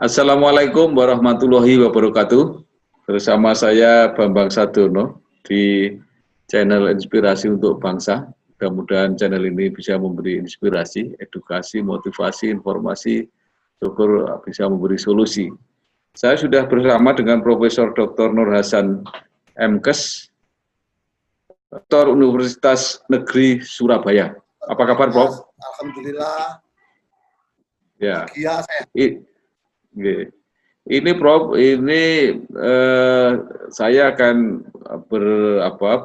Assalamualaikum warahmatullahi wabarakatuh. Bersama saya Bambang Sadono di channel Inspirasi untuk Bangsa. Mudah-mudahan channel ini bisa memberi inspirasi, edukasi, motivasi, informasi, syukur bisa memberi solusi. Saya sudah bersama dengan Profesor Dr. Nur Hasan MKes, Rektor Universitas Negeri Surabaya. Apa kabar, Prof? Alhamdulillah. Ya. Bahagia saya. Ini Prof, saya akan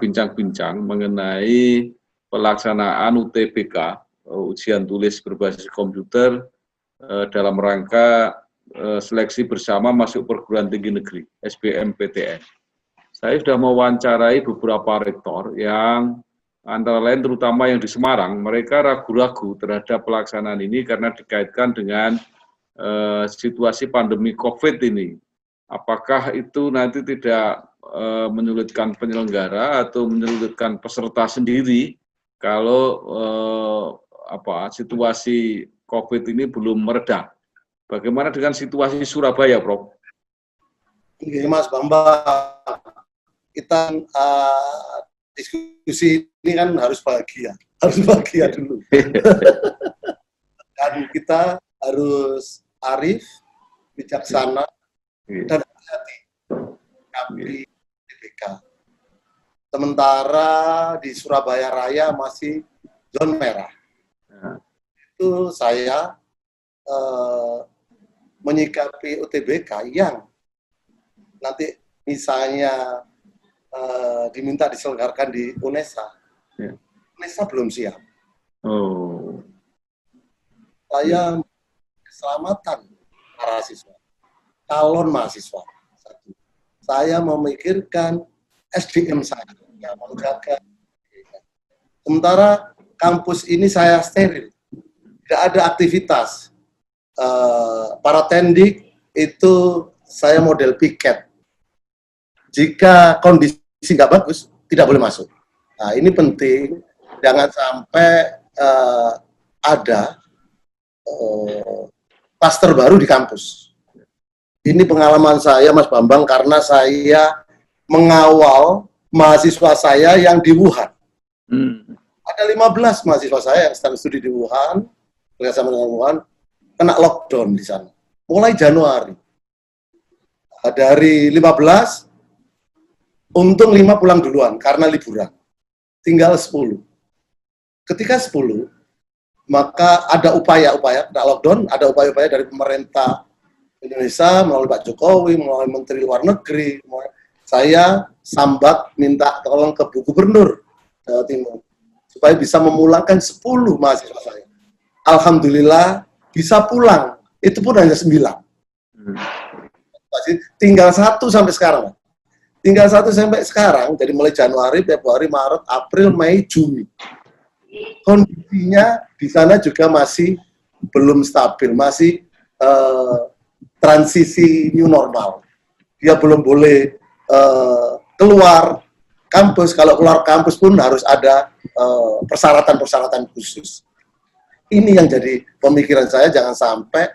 bincang-bincang mengenai pelaksanaan UTBK, ujian tulis berbasis komputer, dalam rangka seleksi bersama masuk perguruan tinggi negeri, SBMPTN. Saya sudah mewawancarai beberapa rektor yang antara lain terutama yang di Semarang, mereka ragu-ragu terhadap pelaksanaan ini karena dikaitkan dengan situasi pandemi COVID ini. Apakah itu nanti tidak menyulitkan penyelenggara atau menyulitkan peserta sendiri kalau situasi COVID ini belum mereda? Bagaimana dengan situasi Surabaya, Prof? Oke, Mas Bambang, kita diskusi ini kan harus bahagia dulu. Dan kita harus arif, bijaksana, dan hati-hati di UTBK. Sementara di Surabaya Raya masih zona merah. Itu saya menyikapi UTBK yang nanti misalnya diminta diselenggarakan di UNESA. UNESA belum siap. Saya keselamatan para siswa, calon mahasiswa. Saya memikirkan SDM saya yang menjaga. Sementara kampus ini saya steril, tidak ada aktivitas. Para tendik itu saya model piket. Jika kondisi nggak bagus, tidak boleh masuk. Nah, ini penting, jangan sampai ada klaster baru di kampus. Ini pengalaman saya, Mas Bambang, karena saya mengawal mahasiswa saya yang di Wuhan. Ada 15 mahasiswa saya yang sedang studi di Wuhan, bersama dengan Wuhan, kena lockdown di sana. Mulai Januari. Dari 15, untung 5 pulang duluan karena liburan. Tinggal 10. Ketika 10, maka ada upaya-upaya, tidak lockdown, ada upaya-upaya dari pemerintah Indonesia, melalui Pak Jokowi, melalui Menteri Luar Negeri. Saya sambat minta tolong ke Bu Gubernur Jawa Timur, supaya bisa memulangkan 10 mahasiswa saya. Alhamdulillah, bisa pulang, itu pun hanya 9. Tinggal 1 sampai sekarang. Tinggal 1 sampai sekarang, jadi mulai Januari, Februari, Maret, April, Mei, Juni. Kondisinya di sana juga masih belum stabil, masih transisi new normal. Dia belum boleh keluar kampus, kalau keluar kampus pun harus ada persyaratan-persyaratan khusus. Ini yang jadi pemikiran saya, jangan sampai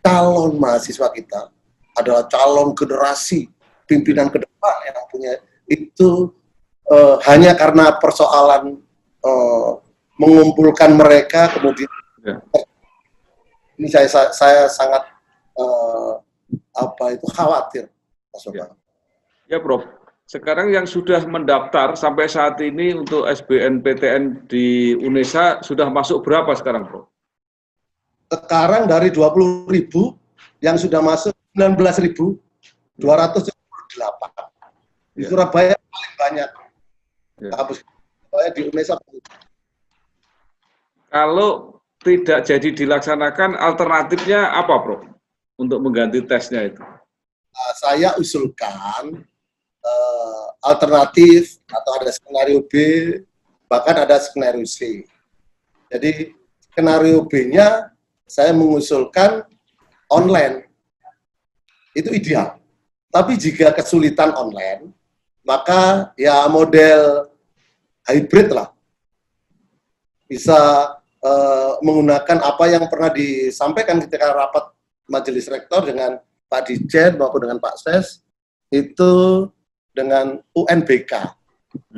calon mahasiswa kita adalah calon generasi pimpinan ke depan yang punya itu hanya karena persoalan mengumpulkan mereka, kemudian ini saya sangat khawatir, Mas Bambang. Ya, Prof. Sekarang yang sudah mendaftar sampai saat ini untuk SBMPTN di UNESA sudah masuk berapa sekarang, Prof? Sekarang dari 20.000 yang sudah masuk 19.278. Di Surabaya paling banyak. Kampus di UNESA. Kalau tidak jadi dilaksanakan, alternatifnya apa, Prof? Untuk mengganti tesnya itu? Saya usulkan alternatif atau ada skenario B, bahkan ada skenario C. Jadi skenario B-nya saya mengusulkan online. Itu ideal. Tapi jika kesulitan online, maka ya model hybrid lah. Bisa menggunakan apa yang pernah disampaikan ketika rapat Majelis Rektor dengan Pak Dijen maupun dengan Pak Ses itu dengan UNBK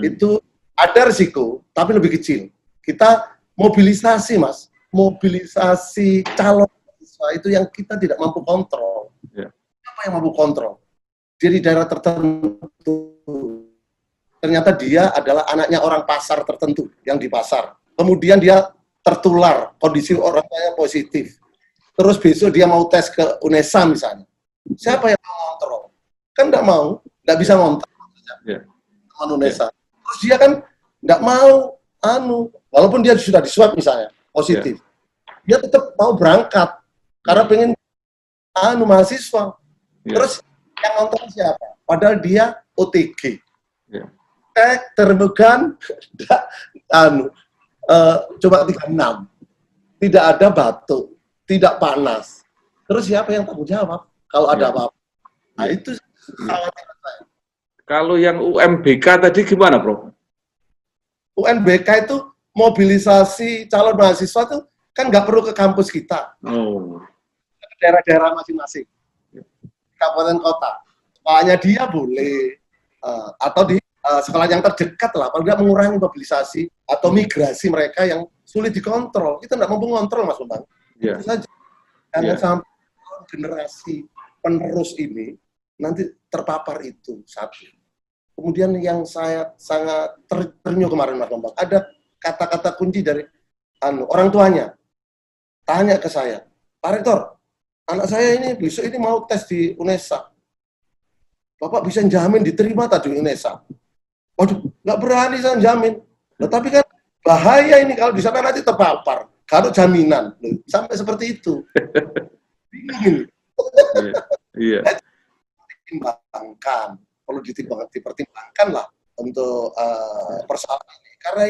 itu ada risiko tapi lebih kecil. Kita mobilisasi Mas, mobilisasi calon mahasiswa itu yang kita tidak mampu kontrol. Apa yang mampu kontrol? Jadi daerah tertentu ternyata dia adalah anaknya orang pasar tertentu yang di pasar. Kemudian dia tertular, kondisi orang tuanya positif. Terus besok dia mau tes ke UNESA misalnya. Siapa yang mau ngontrol? Kan nggak mau, nggak bisa ngontrol. UNESA. Terus dia kan nggak mau, walaupun dia sudah di-swab misalnya, positif. Dia tetap mau berangkat, karena pengen mahasiswa. Terus yang ngontrol siapa? Padahal dia OTG. Terbukan, coba 36. Tidak ada batuk, tidak panas. Terus siapa yang tanggung jawab kalau ada apa-apa? Nah, itu khawatiran saya. Kalau yang UMBK tadi gimana, Prof? UNBK itu mobilisasi calon mahasiswa tuh kan nggak perlu ke kampus kita. Ke daerah-daerah masing-masing. Kabupaten kota. Soalnya dia boleh atau di sekolah yang terdekat lah, kalau tidak mengurangi mobilisasi atau migrasi mereka yang sulit dikontrol. Kita tidak mampu mengontrol, Mas Bambang. Itu saja. Jangan sampai generasi penerus ini nanti terpapar itu satu. Kemudian yang saya sangat ternyuh kemarin Mas Bambang, ada kata-kata kunci dari orang tuanya. Tanya ke saya, Pak Rektor, anak saya ini besok ini mau tes di UNESA. Bapak bisa jamin diterima tadi di UNESA? Waduh, nggak berani saya jamin. Nah, tapi kan bahaya ini kalau di sana nanti terpapar. Kalau jaminan, sampai seperti itu. Bingung. Iya. Dipertimbangkan, perlu dipertimbangkan lah untuk persoalan ini. Karena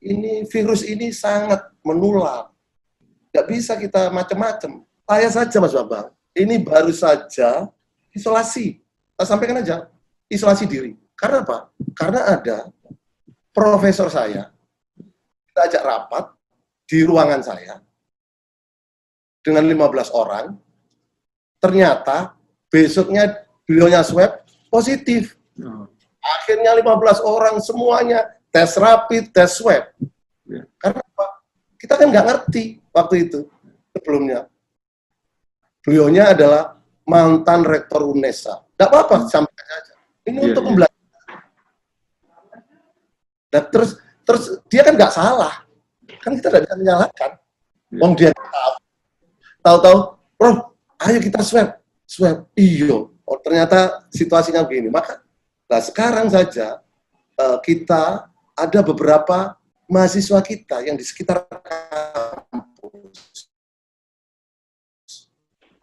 ini virus ini sangat menular. Nggak bisa kita macam-macam. Saya saja Mas Bambang, ini baru saja isolasi. Saya sampaikan aja, isolasi diri. Karena apa? Karena ada profesor saya, kita ajak rapat di ruangan saya dengan 15 orang, ternyata besoknya beliaunya swab positif. Akhirnya 15 orang semuanya tes rapid, tes swab. Karena apa? Kita kan nggak ngerti waktu itu sebelumnya. Beliaunya adalah mantan rektor UNESA. Nggak apa-apa, sampaikan saja. Ini untuk pembelajaran. Nah, terus dia kan nggak salah, kan kita tidak bisa menyalahkan. Dia tahu, Prof, ayo kita swab. Iyo, ternyata situasinya begini. Maka, sekarang saja kita ada beberapa mahasiswa kita yang di sekitar kampus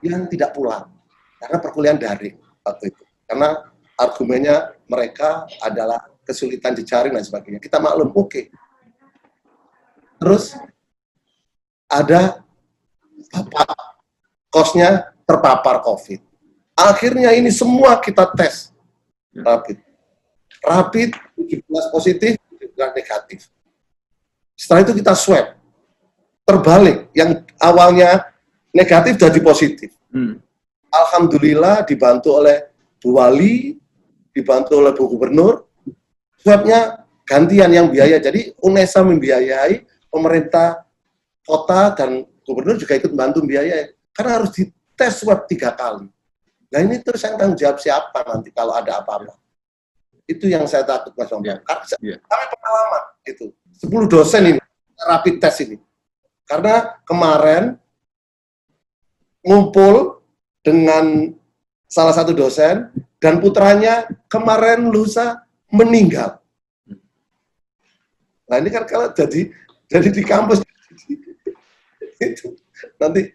yang tidak pulang karena perkuliahan daring waktu itu. Karena argumennya mereka adalah kesulitan dijaring dan sebagainya. Kita maklum, oke. Terus ada kosnya terpapar COVID. Akhirnya ini semua kita tes rapid 17 positif, 17 negatif. Setelah itu kita swab, terbalik, yang awalnya negatif jadi positif. Alhamdulillah dibantu oleh Bu Wali, dibantu oleh Bu Gubernur, swabnya gantian yang biaya. Jadi UNESA membiayai, pemerintah kota dan gubernur juga ikut membantu biaya. Karena harus dites swab 3 kali. Nah ini terus yang tanggung jawab siapa nanti kalau ada apa-apa. Itu yang saya takut Mas Bambang. Kami pengalaman itu. 10 dosen ini, rapid test ini. Karena kemarin ngumpul dengan salah satu dosen dan putranya kemarin lusa meninggal. Nah ini kan kalau jadi di kampus itu nanti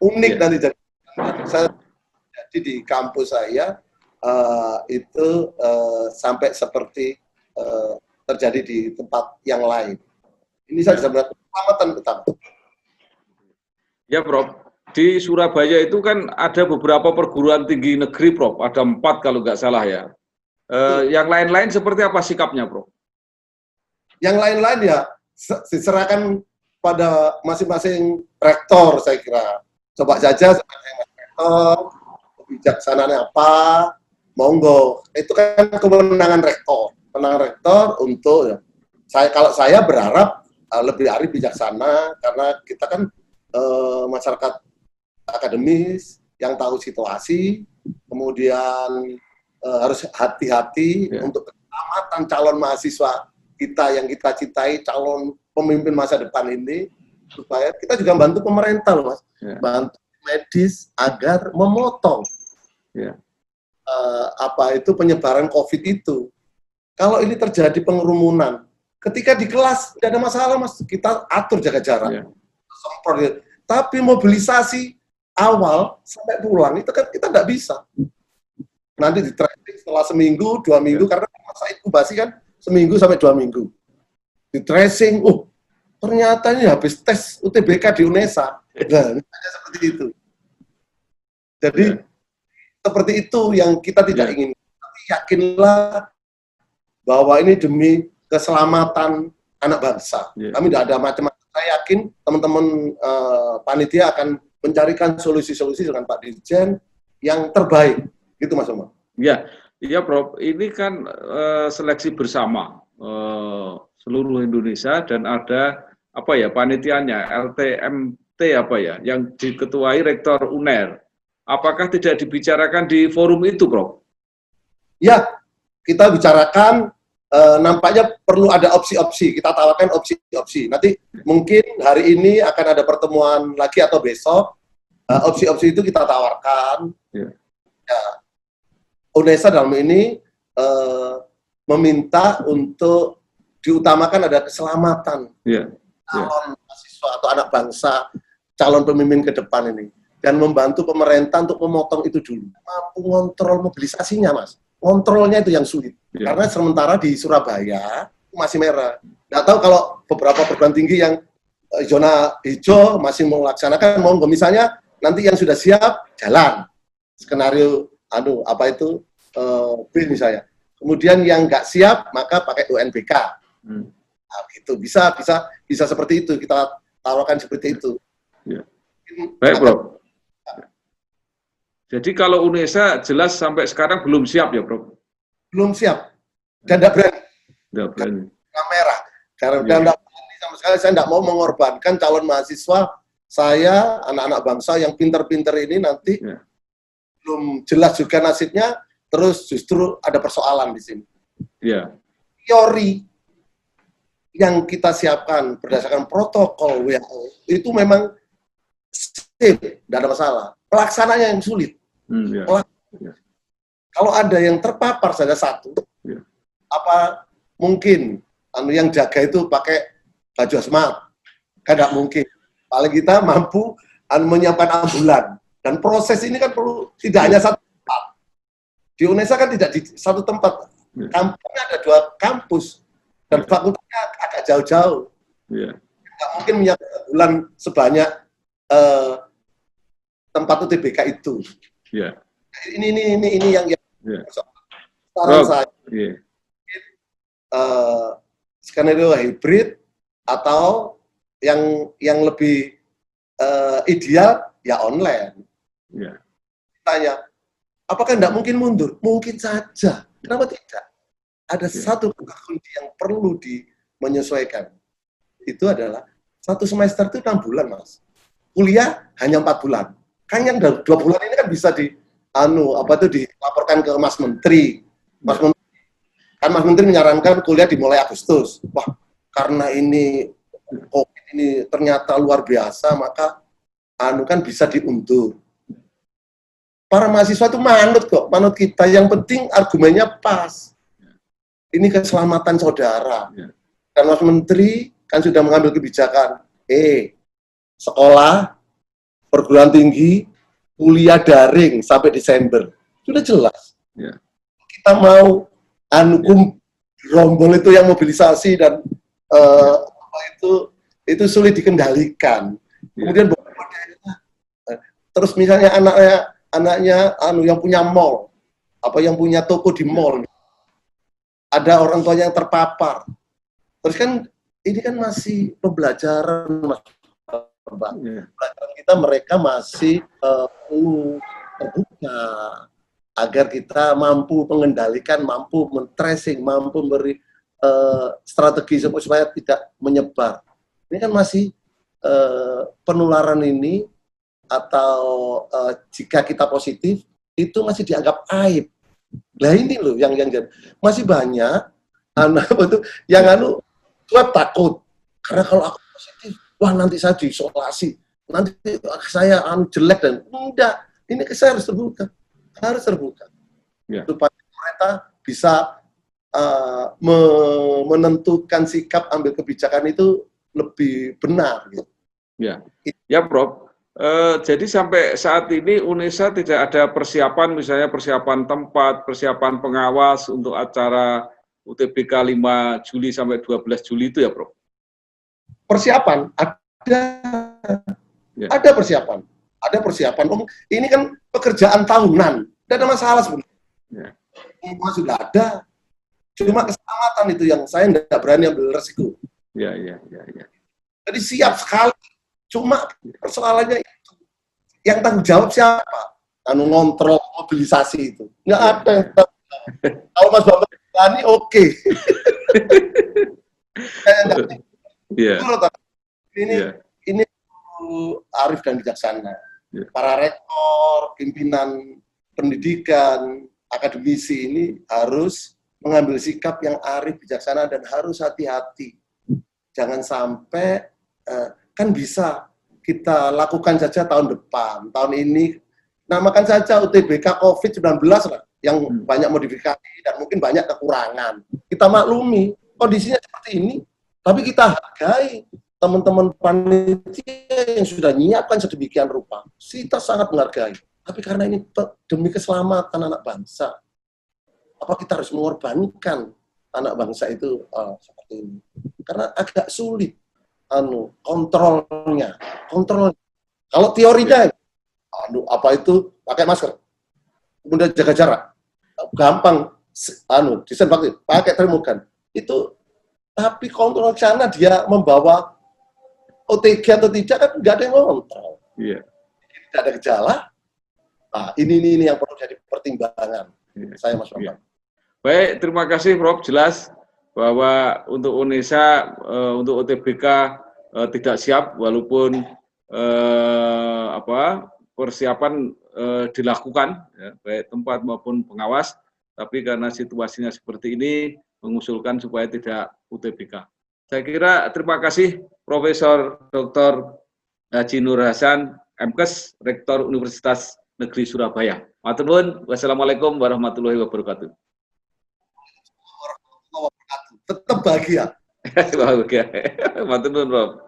unik nanti jadi. Jadi di kampus saya itu sampai seperti terjadi di tempat yang lain. Ini saya bisa melihat pengamatan utama. Ya, Prof. Di Surabaya itu kan ada beberapa perguruan tinggi negeri, Prof. Ada 4 kalau nggak salah ya. Yang lain-lain seperti apa sikapnya, Prof? Yang lain-lain ya diserahkan pada masing-masing rektor, saya kira. Coba saja kebijaksanaannya apa, monggo. Itu kan kewenangan rektor. Kewenangan rektor untuk kalau saya berharap lebih arif bijaksana karena kita kan masyarakat akademis yang tahu situasi, kemudian harus hati-hati untuk keselamatan calon mahasiswa kita yang kita cintai, calon pemimpin masa depan ini, supaya kita juga bantu pemerintah, Mas, bantu medis agar memotong penyebaran COVID itu. Kalau ini terjadi pengerumunan, ketika di kelas tidak ada masalah, Mas, kita atur jaga jarak. Tapi mobilisasi awal sampai pulang itu kan kita tidak bisa. Nanti di tracing setelah seminggu, 2 minggu, karena masa inkubasi kan seminggu sampai 2 minggu. Di tracing, ternyata ini habis tes UTBK di UNESA. Nah, seperti itu. Jadi seperti itu yang kita tidak ingin. Tapi yakinlah bahwa ini demi keselamatan anak bangsa. Kami tidak ada macam-macam. Saya yakin teman-teman panitia akan mencarikan solusi-solusi dengan Pak Dirjen yang terbaik. Gitu, Mas Omar. Iya, Prof. Ini kan seleksi bersama seluruh Indonesia dan ada panitianya LTMT yang diketuai Rektor UNER. Apakah tidak dibicarakan di forum itu, Prof? Ya, kita bicarakan. Nampaknya perlu ada opsi-opsi. Kita tawarkan opsi-opsi. Nanti mungkin hari ini akan ada pertemuan lagi atau besok. Opsi-opsi itu kita tawarkan. UNESA dalam ini meminta untuk diutamakan ada keselamatan calon mahasiswa atau anak bangsa, calon pemimpin ke depan ini, dan membantu pemerintah untuk memotong itu dulu. Mampu ngontrol mobilisasinya, Mas. Kontrolnya itu yang sulit. Karena sementara di Surabaya masih merah. Nggak tahu kalau beberapa perguruan tinggi yang zona hijau masih melaksanakan, monggo misalnya nanti yang sudah siap jalan. Skenario B misalnya. Kemudian yang nggak siap maka pakai UNBK. Nah, gitu. Bisa seperti itu, kita tawarkan seperti itu. Baik, Bro. Jadi kalau UNESA jelas sampai sekarang belum siap ya, Bro? Belum siap. Dan tidak berani. Kamera. Karena tidak berani sama sekali, saya tidak mau mengorbankan calon mahasiswa saya, anak-anak bangsa yang pinter-pinter ini nanti belum jelas juga nasibnya, terus justru ada persoalan di sini. Teori yang kita siapkan berdasarkan protokol WHO itu memang safe, tidak ada masalah. Pelaksananya yang sulit. Kalau ada yang terpapar saja satu, apa mungkin yang jaga itu pakai baju hazmat? Kan tidak mungkin. Paling kita mampu menyiapkan ambulan. Dan proses ini kan perlu tidak hanya satu tempat. Di UNESA kan tidak di satu tempat. Kampusnya ada 2 kampus. Dan fakultasnya agak jauh-jauh. Tidak mungkin menyiapkan ambulan sebanyak tempat UTBK itu. Ini yang saran saya. Skenario hybrid atau yang lebih ideal ya online. Tanya, apakah tidak mungkin mundur? Mungkin saja. Kenapa tidak? Ada satu kunci yang perlu menyesuaikan. Itu adalah 1 semester itu 6 bulan, Mas. Kuliah hanya 4 bulan. Kan yang 2 bulan ini kan bisa dilaporkan ke Mas Menteri. Mas Menteri menyarankan kuliah dimulai Agustus. Wah, karena ini COVID ini ternyata luar biasa, maka kan bisa diundur. Para mahasiswa itu manut kita. Yang penting argumennya pas. Ini keselamatan saudara. Dan Mas Menteri kan sudah mengambil kebijakan. Sekolah, perguruan tinggi, kuliah daring sampai Desember. Sudah jelas. Kita mau rombol itu yang mobilisasi dan itu sulit dikendalikan. Kemudian terus misalnya anaknya yang punya mall, yang punya toko di mall, ada orang tuanya yang terpapar. Terus kan ini kan masih pembelajaran, Mas. berkembang. Pelajaran kita mereka masih perlu terbuka agar kita mampu mengendalikan, mampu men-tracing, mampu memberi strategi supaya tidak menyebar. Ini kan masih penularan ini atau jika kita positif itu masih dianggap aib. Nah ini loh yang masih banyak anak itu yang swab takut karena kalau aku positif, wah nanti saya diisolasi, nanti saya jelek dan enggak. Ini saya harus terbuka, supaya mereka bisa menentukan sikap ambil kebijakan itu lebih benar. Gitu. Ya, Prof. Jadi sampai saat ini UNESA tidak ada persiapan, misalnya persiapan tempat, persiapan pengawas untuk acara UTBK 5 Juli sampai 12 Juli itu ya, Prof? Persiapan ada persiapan, ini kan pekerjaan tahunan, tidak ada masalah sebenarnya. Semua sudah ada, cuma keselamatan itu yang saya tidak berani ambil resiko. Jadi siap sekali, cuma persoalannya itu yang tanggung jawab siapa? Ngontrol mobilisasi itu nggak ada yang kalau Mas Bambang berani oke. Ini arif dan bijaksana. Para rektor, pimpinan pendidikan, akademisi ini harus mengambil sikap yang arif, bijaksana, dan harus hati-hati. Jangan sampai, kan bisa kita lakukan saja tahun depan, tahun ini, namakan saja UTBK COVID-19 lah, yang banyak modifikasi dan mungkin banyak kekurangan. Kita maklumi, kondisinya seperti ini, tapi kita hargai teman-teman panitia yang sudah menyiapkan sedemikian rupa. Kita sangat menghargai. Tapi karena ini demi keselamatan anak bangsa, apa kita harus mengorbankan anak bangsa itu seperti ini? Karena agak sulit kontrolnya. Kalau teorinya, apa itu pakai masker, kemudian jaga jarak, gampang, disinfektan, pakai termogan, itu. Tapi kontrol sana dia membawa OTG atau tidak kan nggak ada yang ngontrol. Tidak ada gejala. Nah, ini yang perlu jadi pertimbangan. Saya Mas Bambang. Baik, terima kasih Prof. Jelas bahwa untuk UNESA, untuk UTBK tidak siap walaupun persiapan dilakukan, ya, baik tempat maupun pengawas, tapi karena situasinya seperti ini mengusulkan supaya tidak UTBK. Saya kira terima kasih Profesor Dr. Haji Nur Hasan, MKes, Rektor Universitas Negeri Surabaya. Matur nuwun. Wassalamualaikum warahmatullahi wabarakatuh. Tetap bahagia. Bahagia. Matur nuwun, Prof.